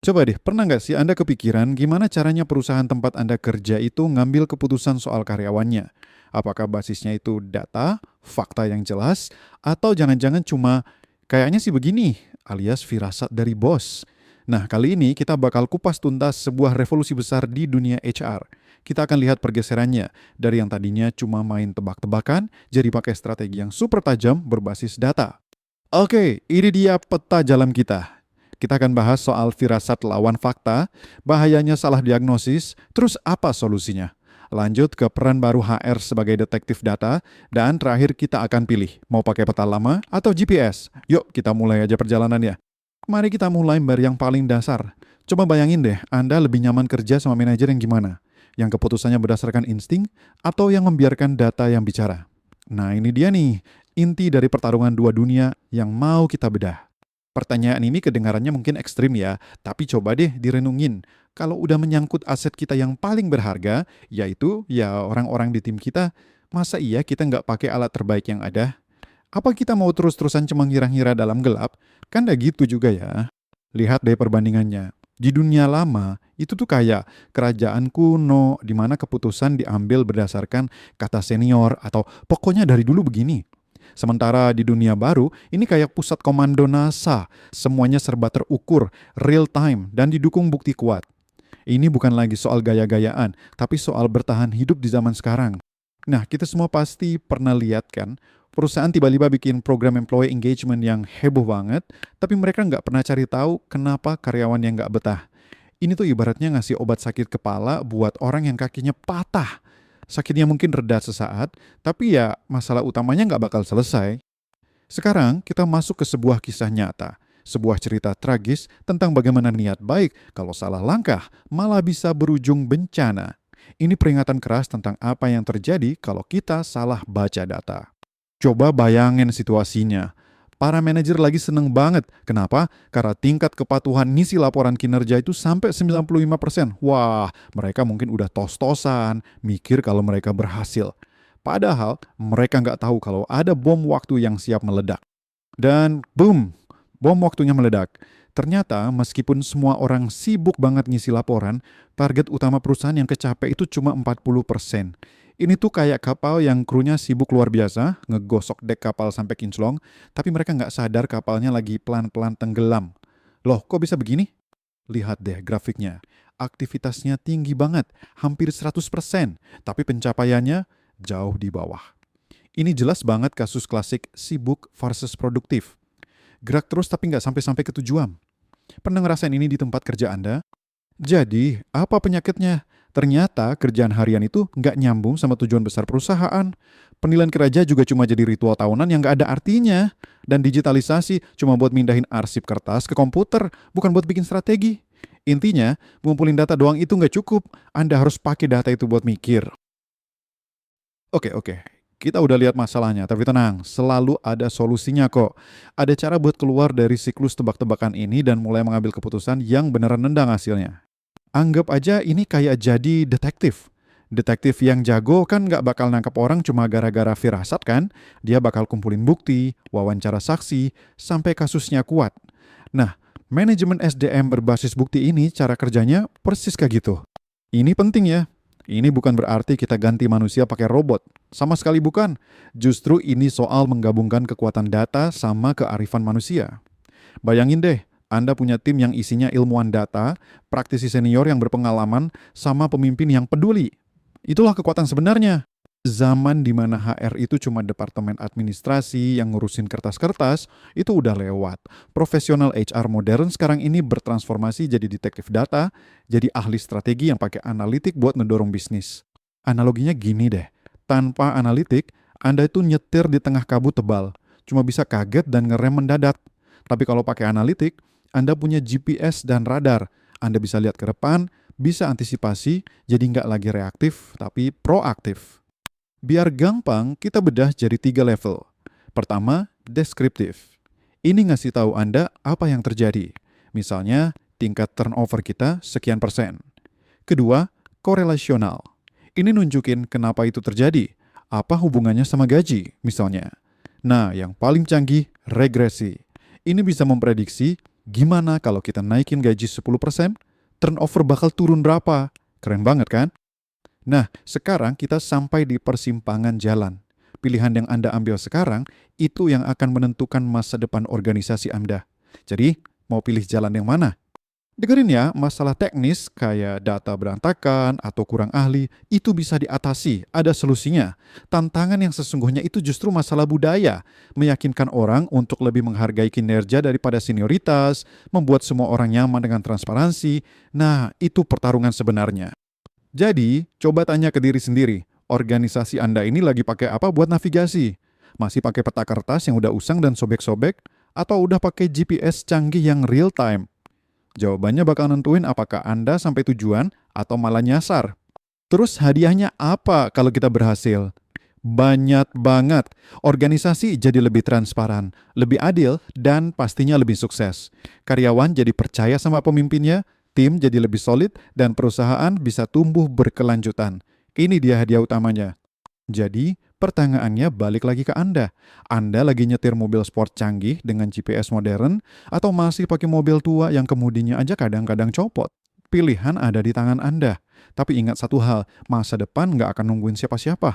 Coba deh, pernah nggak sih Anda kepikiran gimana caranya perusahaan tempat Anda kerja itu ngambil keputusan soal karyawannya? Apakah basisnya itu data, fakta yang jelas, atau jangan-jangan cuma kayaknya sih begini, alias firasat dari bos? Nah, kali ini kita bakal kupas tuntas sebuah revolusi besar di dunia HR. Kita akan lihat pergeserannya dari yang tadinya cuma main tebak-tebakan, jadi pakai strategi yang super tajam berbasis data. Oke, ini dia peta jalan kita. Kita akan bahas soal firasat lawan fakta, bahayanya salah diagnosis, terus apa solusinya. Lanjut ke peran baru HR sebagai detektif data, dan terakhir kita akan pilih mau pakai peta lama atau GPS. Yuk kita mulai aja perjalanannya. Mari kita mulai dari yang paling dasar. Coba bayangin deh, Anda lebih nyaman kerja sama manajer yang gimana? Yang keputusannya berdasarkan insting atau yang membiarkan data yang bicara? Nah ini dia nih, inti dari pertarungan dua dunia yang mau kita bedah. Pertanyaan ini kedengarannya mungkin ekstrim ya, tapi coba deh direnungin. Kalau udah menyangkut aset kita yang paling berharga, yaitu ya orang-orang di tim kita, masa iya kita nggak pakai alat terbaik yang ada? Apa kita mau terus-terusan cuma ngira-ngira dalam gelap? Kan nggak gitu juga ya. Lihat deh perbandingannya. Di dunia lama, itu tuh kayak kerajaan kuno, di mana keputusan diambil berdasarkan kata senior atau pokoknya dari dulu begini. Sementara di dunia baru, ini kayak pusat komando NASA. Semuanya serba terukur, real time, dan didukung bukti kuat. Ini bukan lagi soal gaya-gayaan, tapi soal bertahan hidup di zaman sekarang. Nah, kita semua pasti pernah lihat kan, perusahaan tiba-tiba bikin program employee engagement yang heboh banget, tapi mereka nggak pernah cari tahu kenapa karyawan yang nggak betah. Ini tuh ibaratnya ngasih obat sakit kepala buat orang yang kakinya patah. Sakitnya mungkin reda sesaat, tapi ya masalah utamanya nggak bakal selesai. Sekarang kita masuk ke sebuah kisah nyata. Sebuah cerita tragis tentang bagaimana niat baik kalau salah langkah malah bisa berujung bencana. Ini peringatan keras tentang apa yang terjadi kalau kita salah baca data. Coba bayangin situasinya. Para manajer lagi seneng banget. Kenapa? Karena tingkat kepatuhan ngisi laporan kinerja itu sampai 95%. Wah, mereka mungkin udah tos-tosan, mikir kalau mereka berhasil. Padahal mereka nggak tahu kalau ada bom waktu yang siap meledak. Dan boom, bom waktunya meledak. Ternyata meskipun semua orang sibuk banget ngisi laporan, target utama perusahaan yang kecapek itu cuma 40%. Ini tuh kayak kapal yang krunya sibuk luar biasa, ngegosok dek kapal sampai kinclong, tapi mereka nggak sadar kapalnya lagi pelan-pelan tenggelam. Loh, kok bisa begini? Lihat deh grafiknya. Aktivitasnya tinggi banget, hampir 100%, tapi pencapaiannya jauh di bawah. Ini jelas banget kasus klasik sibuk versus produktif. Gerak terus tapi nggak sampai-sampai ke tujuan. Pernah ngerasain ini di tempat kerja Anda? Jadi, apa penyakitnya? Ternyata kerjaan harian itu nggak nyambung sama tujuan besar perusahaan. Penilaian kerja juga cuma jadi ritual tahunan yang nggak ada artinya. Dan digitalisasi cuma buat mindahin arsip kertas ke komputer, bukan buat bikin strategi. Intinya, ngumpulin data doang itu nggak cukup. Anda harus pakai data itu buat mikir. Oke. Kita udah lihat masalahnya, tapi tenang, selalu ada solusinya kok. Ada cara buat keluar dari siklus tebak-tebakan ini dan mulai mengambil keputusan yang beneran nendang hasilnya. Anggap aja ini kayak jadi detektif. Detektif yang jago kan nggak bakal nangkap orang cuma gara-gara firasat kan? Dia bakal kumpulin bukti, wawancara saksi, sampai kasusnya kuat. Nah, manajemen SDM berbasis bukti ini cara kerjanya persis kayak gitu. Ini penting ya. Ini bukan berarti kita ganti manusia pakai robot. Sama sekali bukan. Justru ini soal menggabungkan kekuatan data sama kearifan manusia. Bayangin deh, Anda punya tim yang isinya ilmuwan data, praktisi senior yang berpengalaman, sama pemimpin yang peduli. Itulah kekuatan sebenarnya. Zaman di mana HR itu cuma departemen administrasi yang ngurusin kertas-kertas, itu udah lewat. Profesional HR modern sekarang ini bertransformasi jadi detektif data, jadi ahli strategi yang pakai analitik buat ngedorong bisnis. Analoginya gini deh, tanpa analitik, Anda itu nyetir di tengah kabut tebal, cuma bisa kaget dan ngerem mendadak. Tapi kalau pakai analitik, Anda punya GPS dan radar. Anda bisa lihat ke depan, bisa antisipasi, jadi nggak lagi reaktif, tapi proaktif. Biar gampang, kita bedah jadi 3 level. Pertama, deskriptif. Ini ngasih tahu Anda apa yang terjadi. Misalnya, tingkat turnover kita sekian persen. Kedua, korelasional. Ini nunjukin kenapa itu terjadi. Apa hubungannya sama gaji, misalnya. Nah, yang paling canggih, regresi. Ini bisa memprediksi Gimana kalau kita naikin gaji 10%? Turnover bakal turun berapa? Keren banget kan? Nah, sekarang kita sampai di persimpangan jalan. Pilihan yang Anda ambil sekarang, itu yang akan menentukan masa depan organisasi Anda. Jadi, mau pilih jalan yang mana? Dengerin ya, masalah teknis kayak data berantakan atau kurang ahli, itu bisa diatasi, ada solusinya. Tantangan yang sesungguhnya itu justru masalah budaya, meyakinkan orang untuk lebih menghargai kinerja daripada senioritas, membuat semua orang nyaman dengan transparansi. Nah, itu pertarungan sebenarnya. Jadi, coba tanya ke diri sendiri, organisasi Anda ini lagi pakai apa buat navigasi? Masih pakai peta kertas yang udah usang dan sobek-sobek? Atau udah pakai GPS canggih yang real time? Jawabannya bakal nentuin apakah Anda sampai tujuan atau malah nyasar. Terus hadiahnya apa kalau kita berhasil? Banyak banget. Organisasi jadi lebih transparan, lebih adil, dan pastinya lebih sukses. Karyawan jadi percaya sama pemimpinnya, tim jadi lebih solid, dan perusahaan bisa tumbuh berkelanjutan. Ini dia hadiah utamanya. Jadi, pertanyaannya balik lagi ke Anda. Anda lagi nyetir mobil sport canggih dengan GPS modern atau masih pakai mobil tua yang kemudinya aja kadang-kadang copot? Pilihan ada di tangan Anda. Tapi ingat satu hal, masa depan nggak akan nungguin siapa-siapa.